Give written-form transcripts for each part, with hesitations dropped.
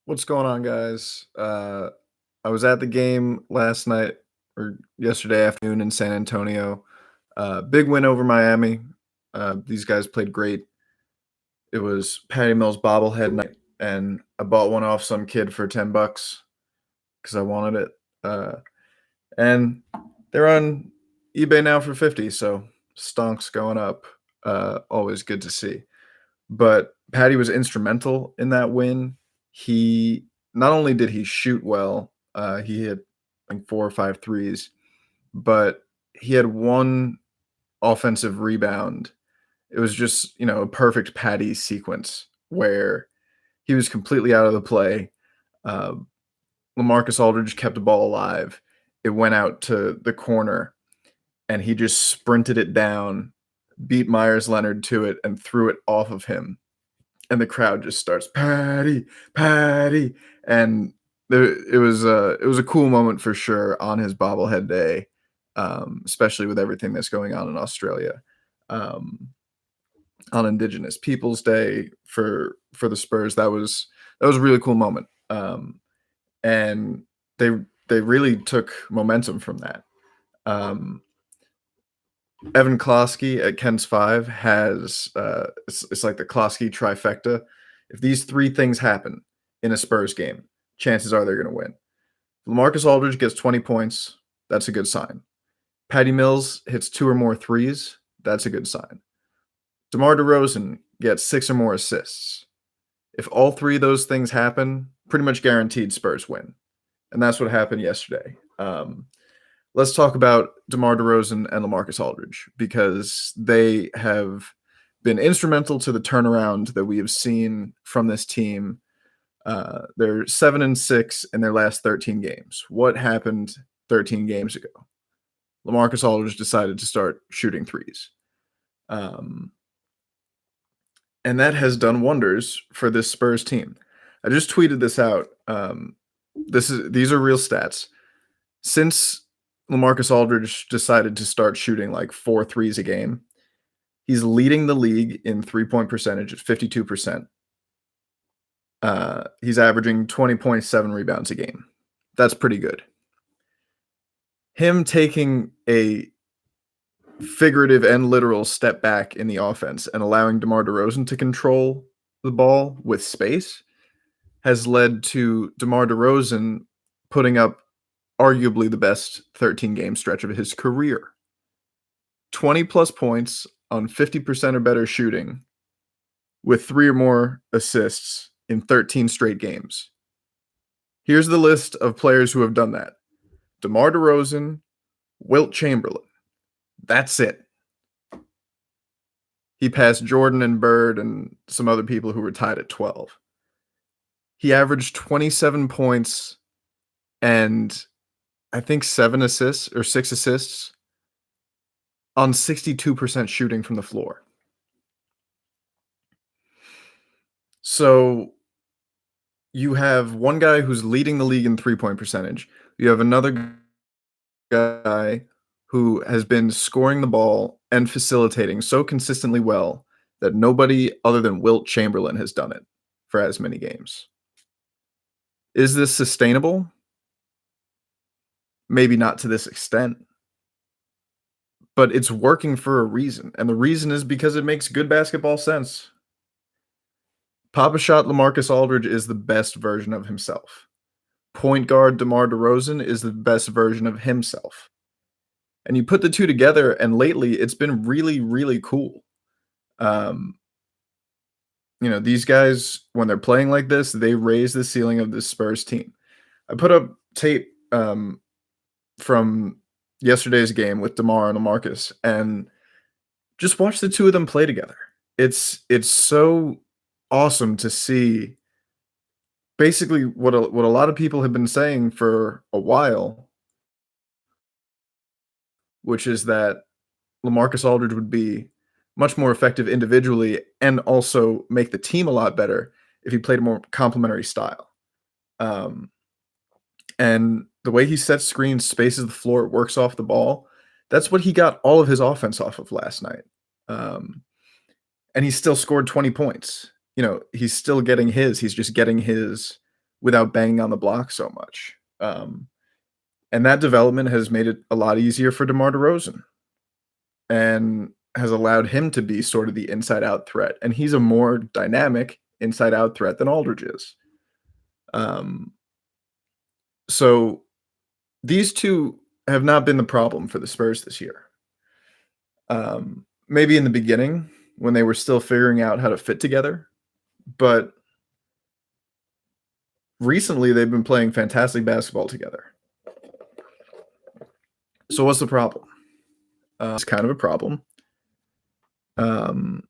What's going on, guys? I was at the game last night or yesterday afternoon in San Antonio. Big win over Miami. These guys played great. It was Patty Mills bobblehead night, and I bought one off some kid for $10 because I wanted it. And they're on eBay now for 50, so stonks going up. Always good to see. But Patty was instrumental in that win. He not only did he shoot well, he hit like 4 or 5 threes, but he had one offensive rebound. It was just, a perfect Patty sequence where he was completely out of the play. Uh, LaMarcus Aldridge kept the ball alive. It went out to the corner, and he just sprinted it down, beat Myers Leonard to it, and threw it off of him, and the crowd just starts Patty, Patty, and it was a cool moment for sure on his bobblehead day, especially with everything that's going on in Australia, um, on Indigenous Peoples Day for the Spurs. That was a really cool moment, and they they really took momentum from that. Um, Evan Klosky at Ken's Five has it's like the Klosky trifecta. If these three things happen in a Spurs game, chances are they're going to win. LaMarcus Aldridge gets 20 points. That's a good sign. Patty Mills hits two or more threes. That's a good sign. DeMar DeRozan gets six or more assists. If all three of those things happen, pretty much guaranteed Spurs win. And that's what happened yesterday. Let's talk about DeMar DeRozan and LaMarcus Aldridge because they have been instrumental to the turnaround that we have seen from this team. They're 7-6 in their last 13 games. What happened 13 games ago? LaMarcus Aldridge decided to start shooting threes. And that has done wonders for this Spurs team. I just tweeted this out. These are real stats. Since LaMarcus Aldridge decided to start shooting like 4 threes a game, he's leading the league in three-point percentage at 52%. He's averaging 20.7 rebounds a game. That's pretty good. Him taking a figurative and literal step back in the offense and allowing DeMar DeRozan to control the ball with space has led to DeMar DeRozan putting up arguably the best 13-game stretch of his career. 20-plus points on 50% or better shooting with 3 or more assists in 13 straight games. Here's the list of players who have done that. DeMar DeRozan, Wilt Chamberlain. That's it. He passed Jordan and Bird and some other people who were tied at 12. He averaged 27 points and I think 7 assists or 6 assists on 62% shooting from the floor. So you have one guy who's leading the league in three-point percentage. You have another guy who has been scoring the ball and facilitating so consistently well that nobody other than Wilt Chamberlain has done it for as many games. Is this sustainable? Maybe not to this extent, but it's working for a reason, and the reason is because it makes good basketball sense. Papa Shot LaMarcus Aldridge is the best version of himself. Point guard DeMar DeRozan is the best version of himself. And you put the two together, and lately it's been really, really cool. These guys, when they're playing like this, they raise the ceiling of this Spurs team. I put up tape from yesterday's game with DeMar and LaMarcus, and just watch the two of them play together. It's so awesome to see basically what a lot of people have been saying for a while, which is that LaMarcus Aldridge would be much more effective individually and also make the team a lot better if he played a more complementary style. And the way he sets screens, spaces the floor, works off the ball, that's what he got all of his offense off of last night. And he still scored 20 points. He's still getting his. He's just getting his without banging on the block so much. And that development has made it a lot easier for DeMar DeRozan and has allowed him to be sort of the inside out threat. And he's a more dynamic inside out threat than Aldridge is. Um, so these two have not been the problem for the Spurs this year. Maybe in the beginning when they were still figuring out how to fit together, but recently they've been playing fantastic basketball together. So what's the problem? It's kind of a problem. Um,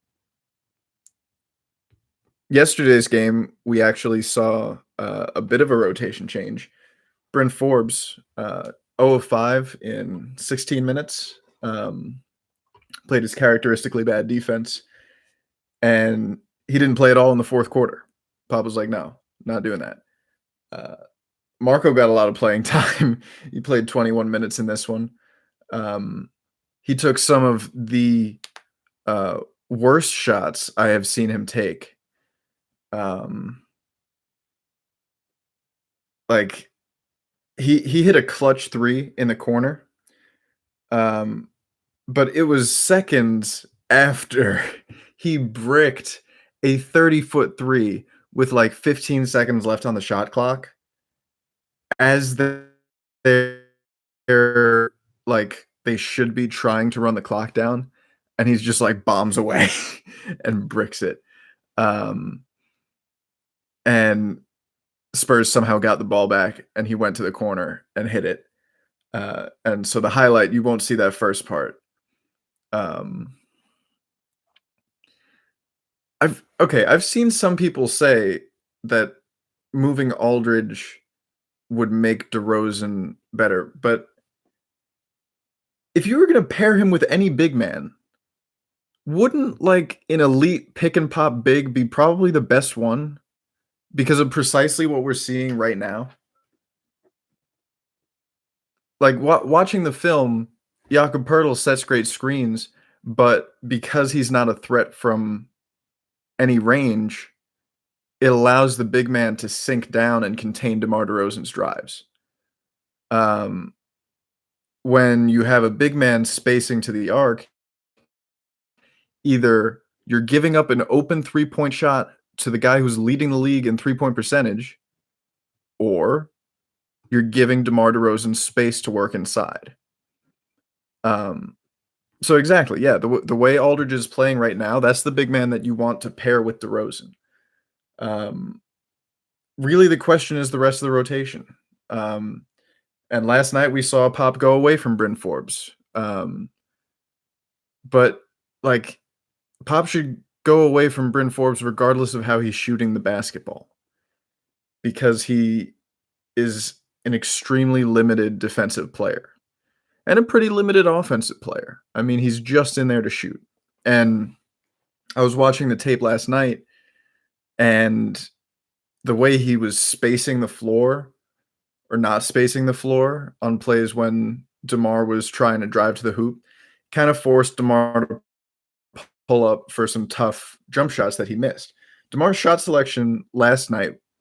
Yesterday's game, we actually saw a bit of a rotation change. Bryn Forbes, 0 of 5 in 16 minutes, played his characteristically bad defense, and he didn't play at all in the fourth quarter. Pop was like, no, not doing that. Marco got a lot of playing time. He played 21 minutes in this one. He took some of the worst shots I have seen him take. Like he hit a clutch 3 in the corner. But it was seconds after he bricked a 30-foot 3 with like 15 seconds left on the shot clock as they're like they should be trying to run the clock down, and he's just like bombs away and bricks it. And Spurs somehow got the ball back, and he went to the corner and hit it. And so the highlight, you won't see that first part. I've seen some people say that moving Aldridge would make DeRozan better, but if you were gonna pair him with any big man, wouldn't like an elite pick and pop big be probably the best one because of precisely what we're seeing right now? Like watching the film, Jakob Poeltl sets great screens, but because he's not a threat from any range, it allows the big man to sink down and contain DeMar DeRozan's drives. When you have a big man spacing to the arc, either you're giving up an open three-point shot to the guy who's leading the league in three-point percentage, or you're giving DeMar DeRozan space to work inside. So exactly, yeah, the way Aldridge is playing right now, that's the big man that you want to pair with DeRozan. Really, the question is the rest of the rotation. And last night we saw Pop go away from Bryn Forbes. But like Pop should go away from Bryn Forbes regardless of how he's shooting the basketball, because he is an extremely limited defensive player and a pretty limited offensive player. I mean, he's just in there to shoot. And I was watching the tape last night, and the way he was spacing the floor or not spacing the floor on plays when DeMar was trying to drive to the hoop kind of forced DeMar to pull up for some tough jump shots that he missed. DeMar's shot selection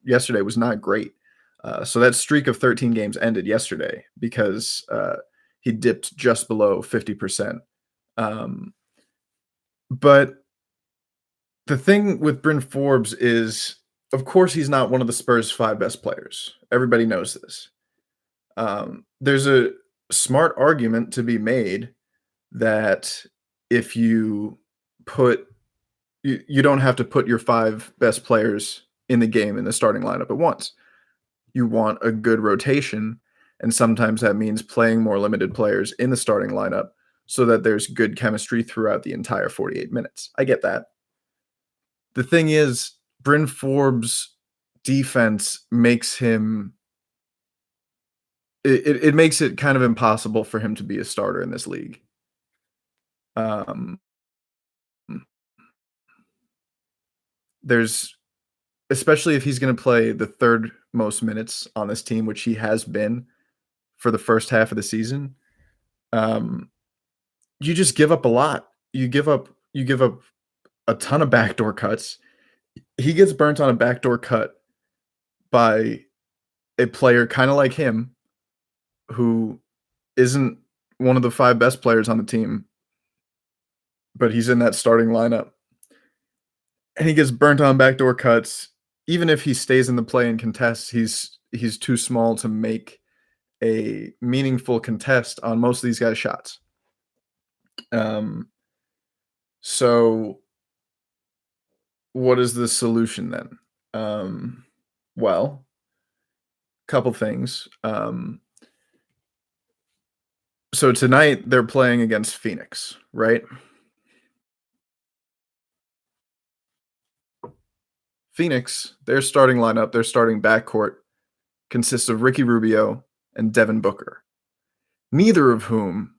yesterday was not great. So that streak of 13 games ended yesterday because he dipped just below 50%. But the thing with Bryn Forbes is, of course, he's not one of the Spurs' 5 best players. Everybody knows this. There's a smart argument to be made that if you don't have to put your 5 best players in the game in the starting lineup at once. You want a good rotation, and sometimes that means playing more limited players in the starting lineup so that there's good chemistry throughout the entire 48 minutes. I get that. The thing is, Bryn Forbes' defense makes him it makes it kind of impossible for him to be a starter in this league. There's especially if he's going to play the third most minutes on this team, which he has been for the first half of the season. You just give up a lot. You give up a ton of backdoor cuts. He gets burnt on a backdoor cut by a player kinda like him, who isn't one of the 5 best players on the team, but he's in that starting lineup, and he gets burnt on backdoor cuts. Even if he stays in the play and contests, he's too small to make a meaningful contest on most of these guys' shots. Um, so what is the solution then? Well, couple things. So tonight they're playing against Phoenix, right? Phoenix, their starting lineup, their starting backcourt consists of Ricky Rubio and Devin Booker, neither of whom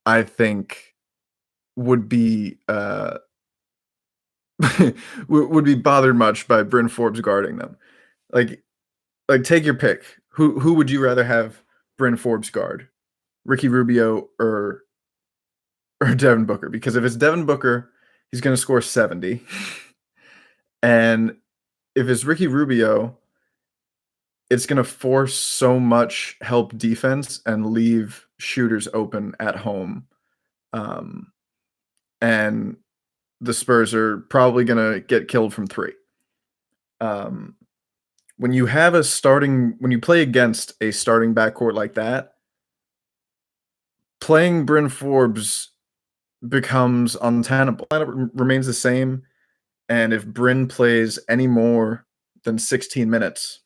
I think would be would be bothered much by Bryn Forbes guarding them. Like take your pick. Who would you rather have Bryn Forbes guard? Ricky Rubio or Devin Booker? Because if it's Devin Booker, he's going to score 70. And if it's Ricky Rubio, it's going to force so much help defense and leave shooters open at home. And the Spurs are probably going to get killed from 3. When you play against a starting backcourt like that, playing Bryn Forbes becomes untenable. Lineup remains the same, and if Bryn plays any more than 16 minutes,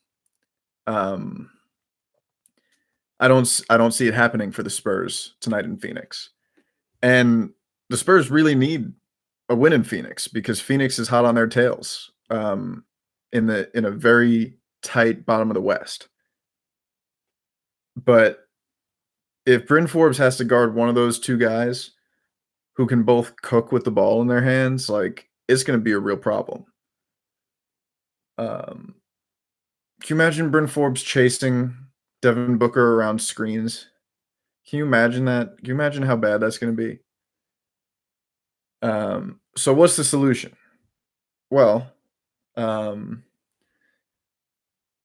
I don't see it happening for the Spurs tonight in Phoenix. And the Spurs really need a win in Phoenix because Phoenix is hot on their tails in a very tight bottom of the West. But if Bryn Forbes has to guard one of those 2 guys who can both cook with the ball in their hands, like, it's going to be a real problem. Can you imagine Bryn Forbes chasing Devin Booker around screens? Can you imagine that? Can you imagine how bad that's going to be? So what's the solution? Well, I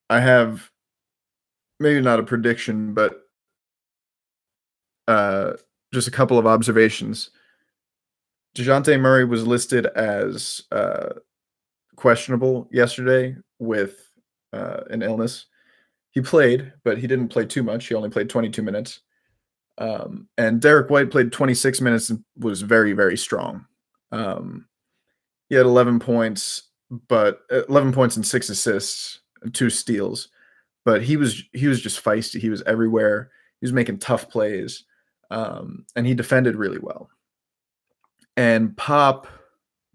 have maybe not a prediction, but just a couple of observations. DeJounte Murray was listed as questionable yesterday with an illness. He played, but he didn't play too much. He only played 22 minutes. And Derek White played 26 minutes and was very, very strong. He had 11 points, but 11 points and 6 assists and 2 steals. But he was just feisty. He was everywhere. He was making tough plays, and he defended really well. And Pop,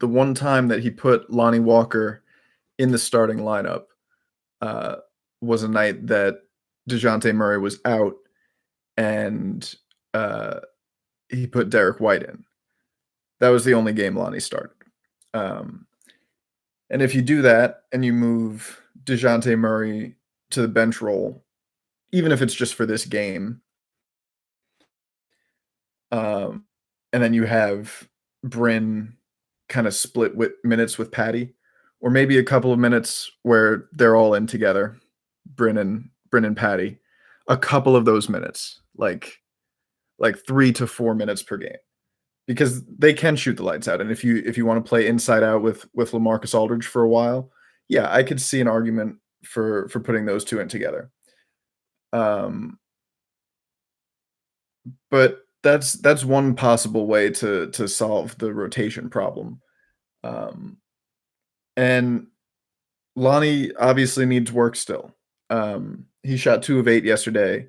the one time that he put Lonnie Walker in the starting lineup, was a night that DeJounte Murray was out, and he put Derek White in. That was the only game Lonnie started. And if you do that and you move DeJounte Murray to the bench role, even if it's just for this game, and then you have Bryn kind of split with minutes with Patty, or maybe a couple of minutes where they're all in together, Bryn and Patty, a couple of those minutes, like 3 to 4 minutes per game, because they can shoot the lights out. And if you want to play inside out with LaMarcus Aldridge for a while, yeah, I could see an argument for putting those 2 in together. But that's one possible way to solve the rotation problem. And Lonnie obviously needs work still. He shot 2 of 8 yesterday,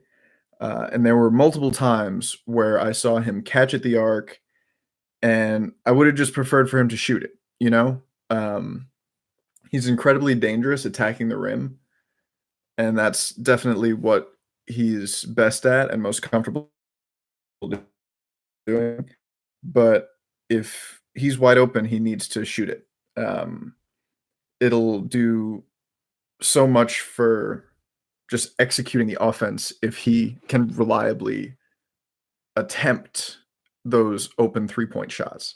and there were multiple times where I saw him catch at the arc, and I would have just preferred for him to shoot it, you know? He's incredibly dangerous attacking the rim, and that's definitely what he's best at and most comfortable doing. But if he's wide open, he needs to shoot it. It'll do so much for just executing the offense if he can reliably attempt those open 3-point shots.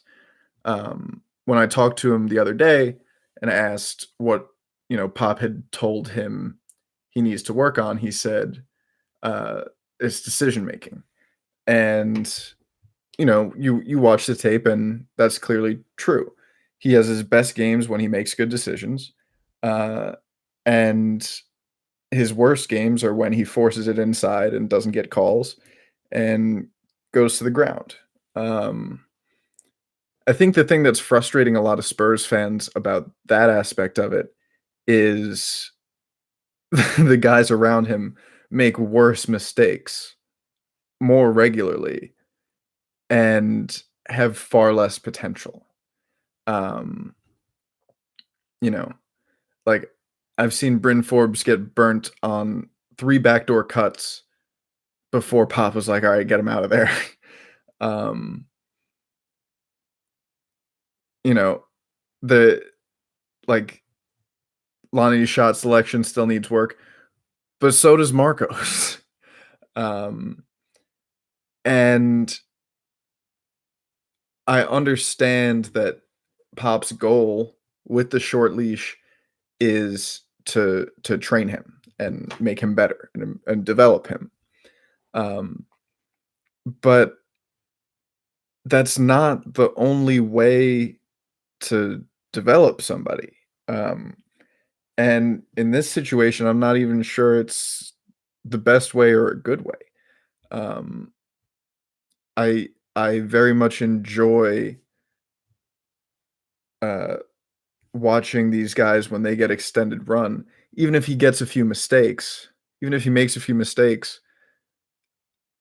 When I talked to him the other day and asked what Pop had told him he needs to work on, he said, uh, is decision making. And, you watch the tape and that's clearly true. He has his best games when he makes good decisions, uh, and his worst games are when he forces it inside and doesn't get calls and goes to the ground. Um, I think the thing that's frustrating a lot of Spurs fans about that aspect of it is the guys around him make worse mistakes more regularly and have far less potential. Um, you know, like I've seen Bryn Forbes get burnt on 3 backdoor cuts before Pop was like, "All right, get him out of there." Um, you know, the like Lonnie's shot selection still needs work, but so does Marco's. Um, and I understand that Pop's goal with the short leash is to train him and make him better and develop him. Um, but that's not the only way to develop somebody. Um, and in this situation, I'm not even sure it's the best way or a good way. Um, I very much enjoy uh, watching these guys when they get extended run, even if he gets a few mistakes, even if he makes a few mistakes,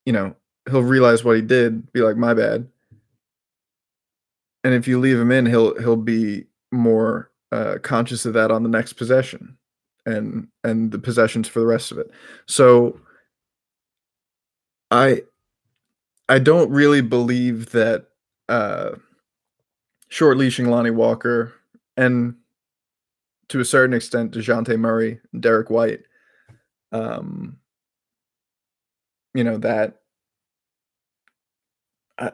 you know, he'll realize what he did, be like, "My bad." And if you leave him in, he'll be more, conscious of that on the next possession and the possessions for the rest of it. So, I I don't really believe that, uh, short leashing Lonnie Walker and to a certain extent DeJounte Murray, Derek White, um, that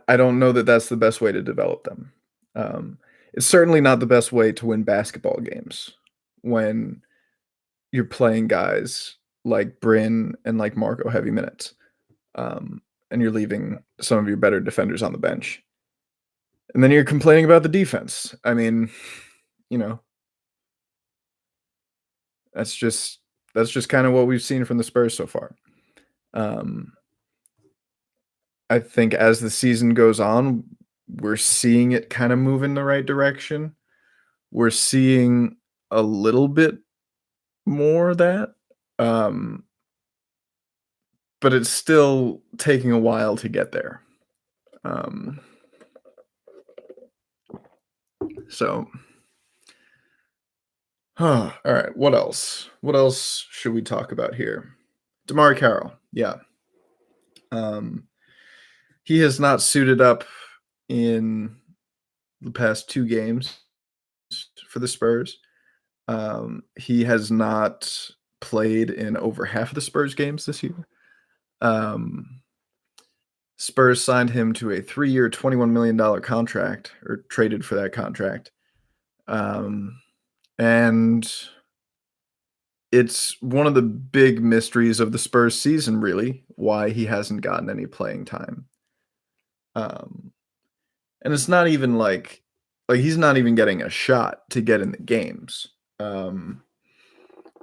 I don't know that that's the best way to develop them. Um, it's certainly not the best way to win basketball games when you're playing guys like Bryn and like Marco heavy minutes, and you're leaving some of your better defenders on the bench. And then you're complaining about the defense. I mean, you know, that's just that's just kind of what we've seen from the Spurs so far. Um, I think as the season goes on, we're seeing it kind of move in the right direction. We're seeing a little bit more of that, um, but it's still taking a while to get there. Um, so, all right, what else? What else should we talk about here? Damari Carroll, yeah. Um, he has not suited up in the past 2 games for the Spurs. He has not played in over half of the Spurs games this year. Um, Spurs signed him to a 3-year, $21 million contract or traded for that contract. Um, and it's one of the big mysteries of the Spurs season, really, why he hasn't gotten any playing time. Um, and it's not even like he's not even getting a shot to get in the games.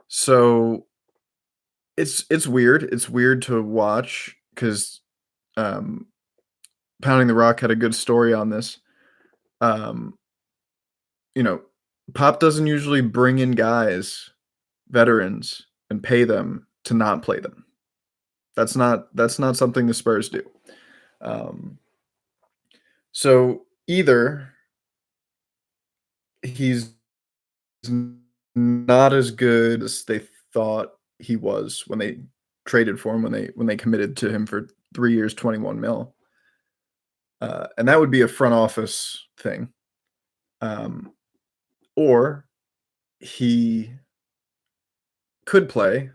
So it's weird. It's weird to watch because um, Pounding the Rock had a good story on this. Um, you know, Pop doesn't usually bring in guys, veterans, and pay them to not play them. That's not something the Spurs do. Um, so either he's not as good as they thought he was when they traded for him when they committed to him for 3 years, 21 mil. And that would be a front office thing. Um, or he could play,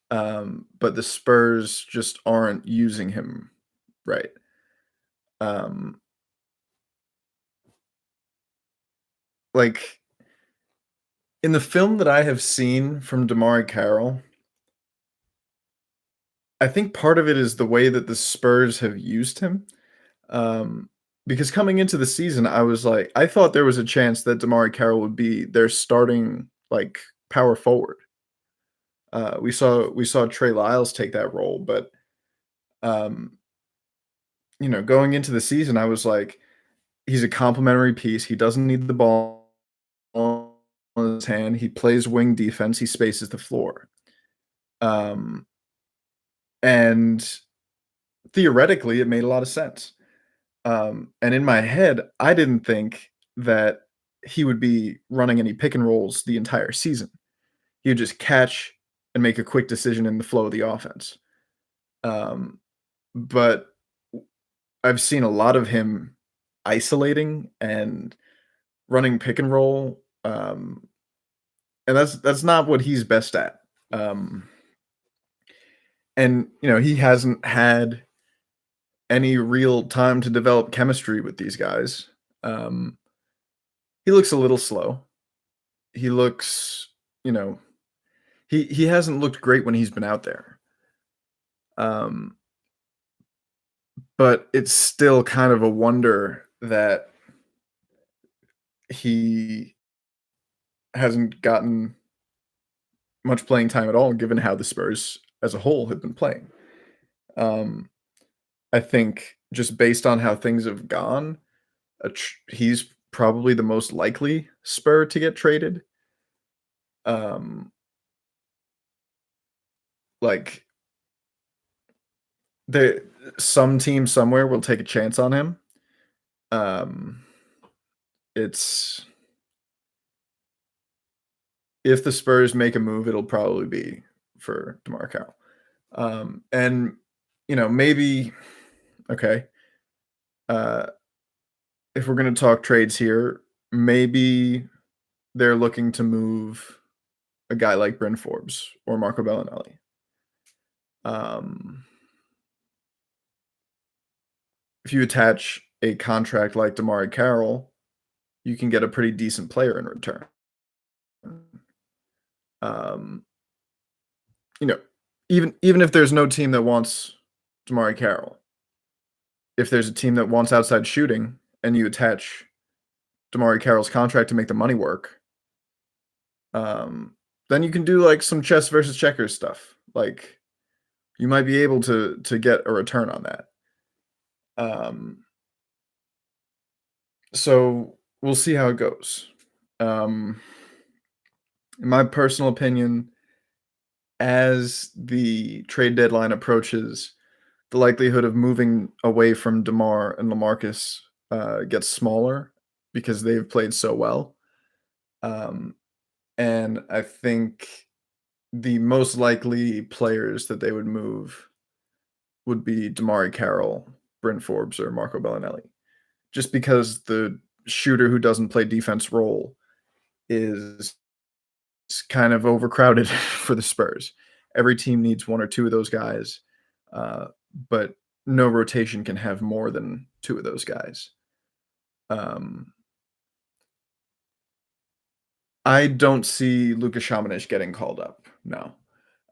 but the Spurs just aren't using him right. Um, like In the film that I have seen from Damari Carroll, I think part of it is the way that the Spurs have used him. Um, because coming into the season, I was like, I thought there was a chance that Damari Carroll would be their starting like power forward. We saw Trey Lyles take that role, but um, going into the season, I was like, he's a complimentary piece. He doesn't need the ball in his hand. He plays wing defense. He spaces the floor. Um, and theoretically, it made a lot of sense. And in my head, I didn't think that he would be running any pick and rolls the entire season. He would just catch and make a quick decision in the flow of the offense. Um, but I've seen a lot of him isolating and running pick and roll, and that's not what he's best at. Um, and he hasn't had any real time to develop chemistry with these guys. Um, he looks a little slow. He looks, you know, he hasn't looked great when he's been out there. Um, but it's still kind of a wonder that he hasn't gotten much playing time at all, given how the Spurs as a whole have been playing. Um, I think just based on how things have gone, he's probably the most likely Spur to get traded. Um, like there, some team somewhere will take a chance on him. Um, it's if the Spurs make a move, it'll probably be for DeMar Carroll. And maybe okay. Uh, if we're gonna talk trades here, maybe they're looking to move a guy like Bryn Forbes or Marco Bellinelli. Um, if you attach a contract like Damari Carroll, you can get a pretty decent player in return. Um, you know, even if there's no team that wants Damari Carroll, if there's a team that wants outside shooting and you attach Damari Carroll's contract to make the money work, then you can do like some chess versus checkers stuff. Like you might be able to get a return on that. Um, so we'll see how it goes. Um, in my personal opinion, as the trade deadline approaches, the likelihood of moving away from DeMar and LaMarcus gets smaller because they've played so well. Um, and I think the most likely players that they would move would be Damari Carroll, Bryn Forbes, or Marco Bellinelli. Just because the shooter who doesn't play defense role is kind of overcrowded for the Spurs. Every team needs one or two of those guys, uh, but no rotation can have more than two of those guys. Um, I don't see Luka Šamanić getting called up. No,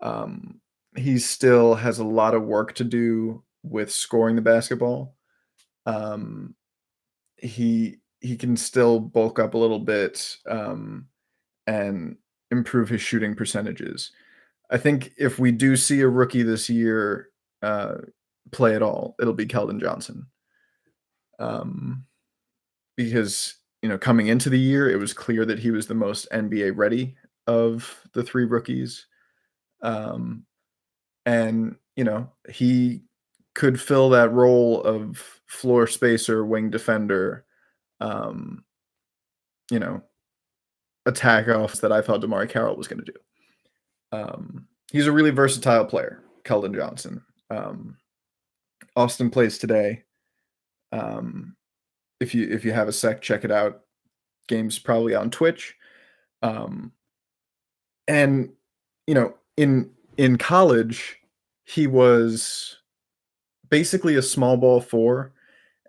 um, he still has a lot of work to do with scoring the basketball. Um, he can still bulk up a little bit and improve his shooting percentages. I think if we do see a rookie this year uh, play at all, it'll be Keldon Johnson. Um, because coming into the year, it was clear that he was the most NBA ready of the three rookies, um, and he could fill that role of floor spacer, wing defender, um, you know, attack off that I thought Damari Carroll was going to do. He's a really versatile player, Keldon Johnson. Austin plays today. Um, if you have a sec, check it out. Game's probably on Twitch. Um, and in college, he was basically a small ball four,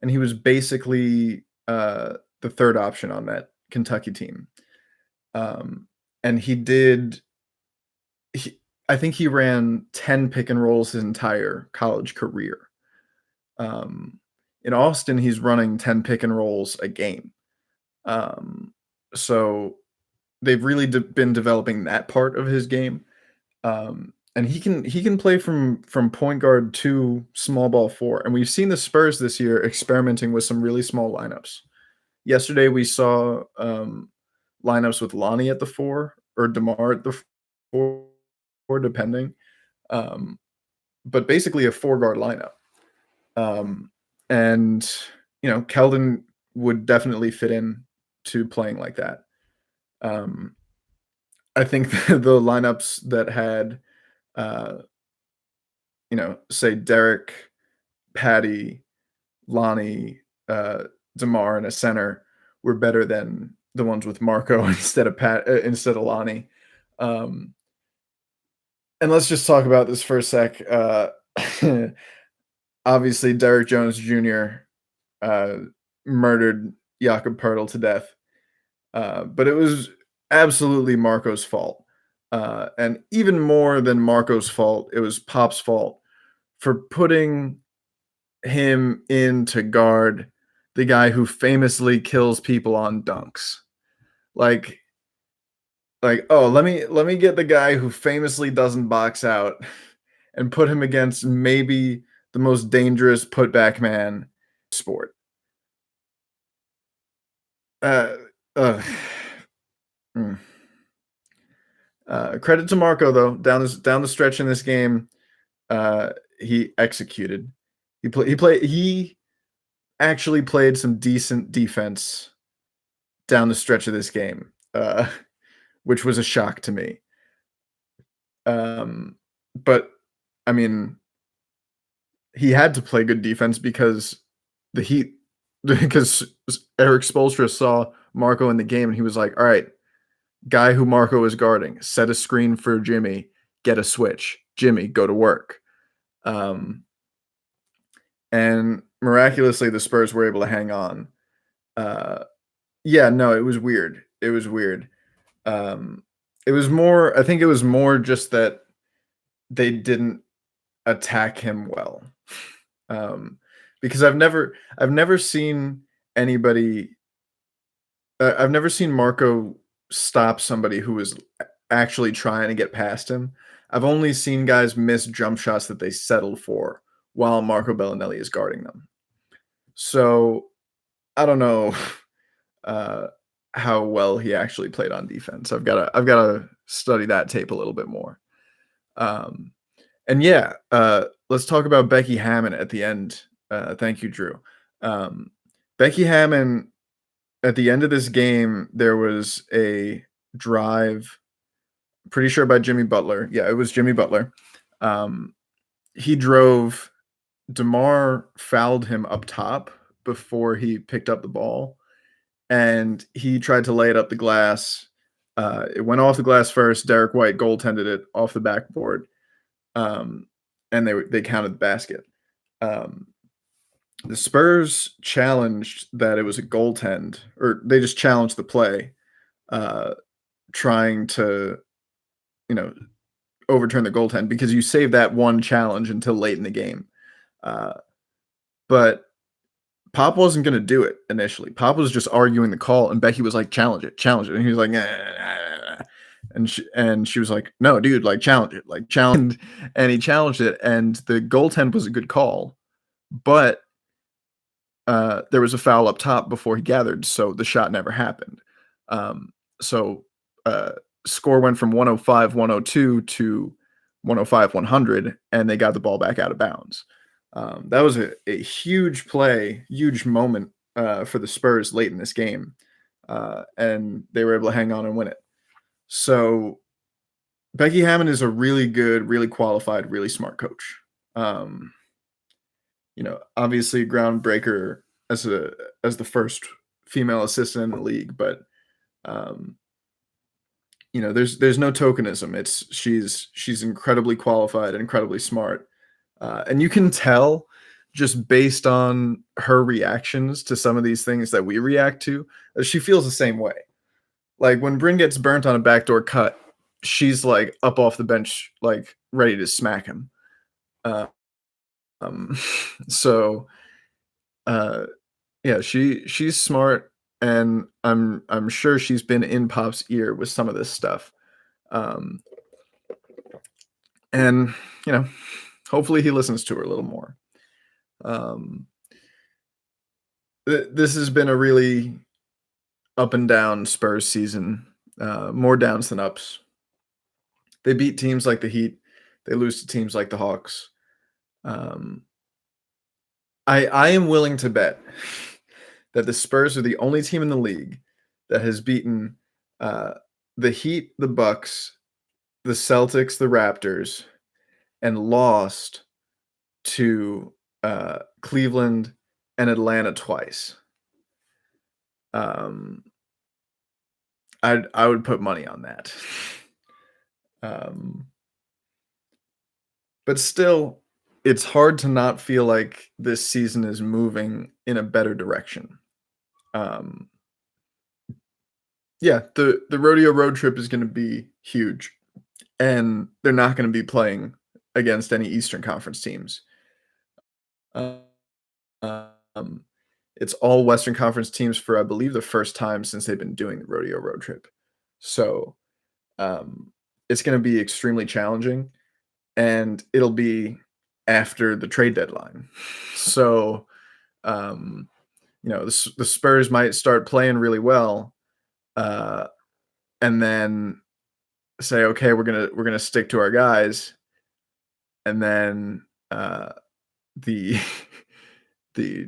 and he was basically the third option on that Kentucky team. Um, and he I think he ran 10 pick and rolls his entire college career. Um, in Austin, he's running 10 pick and rolls a game. Um, so they've really been developing that part of his game. And he can play from point guard to small ball four. And we've seen the Spurs this year experimenting with some really small lineups. Yesterday we saw lineups with Lonnie at the four or DeMar at the four, depending. Um, but basically a four guard lineup. Um, and Keldon would definitely fit in to playing like that. Um, I think the lineups that had, uh, say Derek, Patty, Lonnie, Demar in a center were better than the ones with Marco instead of Lonnie. Um, and let's just talk about this for a sec. Obviously, Derek Jones Jr. Uh, murdered Jakob Pertl to death, but it was absolutely Marco's fault. And even more than Marco's fault, it was Pop's fault for putting him in to guard the guy who famously kills people on dunks. Like, oh, let me get the guy who famously doesn't box out and put him against maybe the most dangerous putback man sport. Uh, uh, mm. Credit to Marco though. Down the stretch in this game, he executed. He actually played some decent defense down the stretch of this game, which was a shock to me. But I mean, he had to play good defense because the Heat, because Eric Spoelstra saw Marco in the game and he was like, "All right, guy who Marco is guarding, set a screen for Jimmy, get a switch, Jimmy, go to work." And miraculously, the Spurs were able to hang on. Yeah, no, it was weird. It was weird. It was more. I think it was more just that they didn't attack him well. Because I've never seen anybody. I've never seen Marco stop somebody who was actually trying to get past him. I've only seen guys miss jump shots that they settled for while Marco Bellinelli is guarding them. So I don't know how well he actually played on defense. I've gotta study that tape a little bit more. Um, and yeah, let's talk about Becky Hammon at the end. Thank you, Drew. Becky Hammon at the end of this game, there was a drive, pretty sure by Jimmy Butler. Yeah, it was Jimmy Butler. He drove. DeMar fouled him up top before he picked up the ball, and he tried to lay it up the glass. It went off the glass first. Derek White goaltended it off the backboard, and they counted the basket. The Spurs challenged that it was a goaltend, or they just challenged the play, trying to, you know, overturn the goaltend because you save that one challenge until late in the game. But Pop wasn't going to do it initially. Pop was just arguing the call, and Becky was like, challenge it. And he was like, nah, nah, nah. And she was like, no, dude, like challenge it, like challenge. And he challenged it, and the goaltend was a good call, but there was a foul up top before he gathered, so the shot never happened. So score went from 105-102 to 105-100, and they got the ball back out of bounds. That was a huge play, huge moment for the Spurs late in this game, and they were able to hang on and win it. So Becky Hammon is a really good, really qualified, really smart coach. Obviously a groundbreaker as the first female assistant in the league, but there's no tokenism. She's incredibly qualified and incredibly smart. And you can tell just based on her reactions to some of these things that we react to, she feels the same way. Like, when Bryn gets burnt on a backdoor cut, she's, like, up off the bench, like, ready to smack him. Uh, um, so, uh, yeah, she's smart, and I'm sure she's been in Pop's ear with some of this stuff. Um, and, you know, hopefully he listens to her a little more. Um, this has been a really up and down Spurs season, more downs than ups. They beat teams like the Heat, they lose to teams like the Hawks. Um, I am willing to bet that the Spurs are the only team in the league that has beaten, uh, the Heat, the Bucks, the Celtics, the Raptors, and lost to, Cleveland and Atlanta twice. Um, I would put money on that. Um, but still, it's hard to not feel like this season is moving in a better direction. Um, yeah, the rodeo road trip is gonna be huge, and they're not gonna be playing against any Eastern Conference teams. Uh, um, it's all Western Conference teams for, I believe, the first time since they've been doing the rodeo road trip. So, um, it's gonna be extremely challenging, and it'll be after the trade deadline. So, um, the Spurs might start playing really well, uh, and then say, "Okay, we're gonna stick to our guys," and then, the the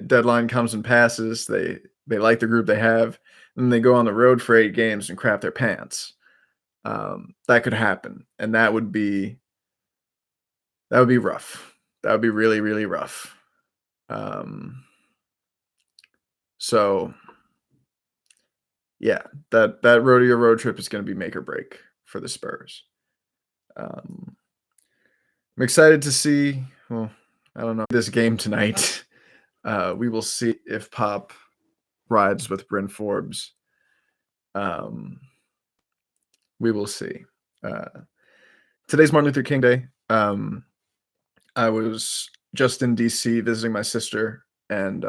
deadline comes and passes, they like the group they have, and they go on the road for 8 games and crap their pants. That could happen, and that would be rough. That would be really, really rough. Um, so, yeah, that rodeo road trip is gonna be make or break for the Spurs. Um, I'm excited to see, well, I don't know, this game tonight. We will see if Pop rides with Bryn Forbes. Um, we will see. Uh, today's Martin Luther King Day. I was just in DC visiting my sister and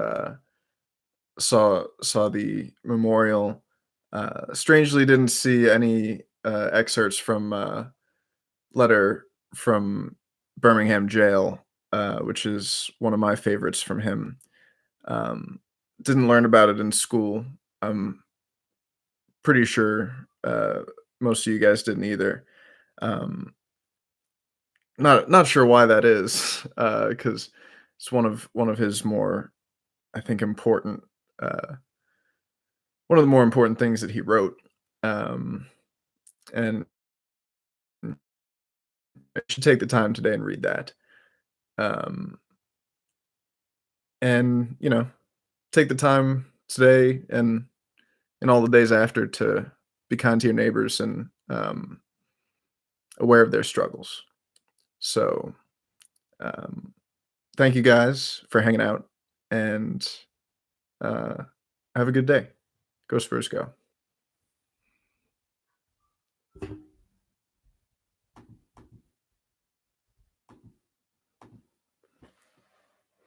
saw the memorial. Strangely, didn't see any excerpts from letter from Birmingham jail, which is one of my favorites from him. Um, didn't learn about it in school. I'm pretty sure most of you guys didn't either. Um, not sure why that is, because it's one of his more, I think, important, uh, one of the more important things that he wrote. Um, and I should take the time today and read that. Um, and take the time today and all the days after to be kind to your neighbors and aware of their struggles. So, um, thank you guys for hanging out and uh, have a good day. Go Spurs, go.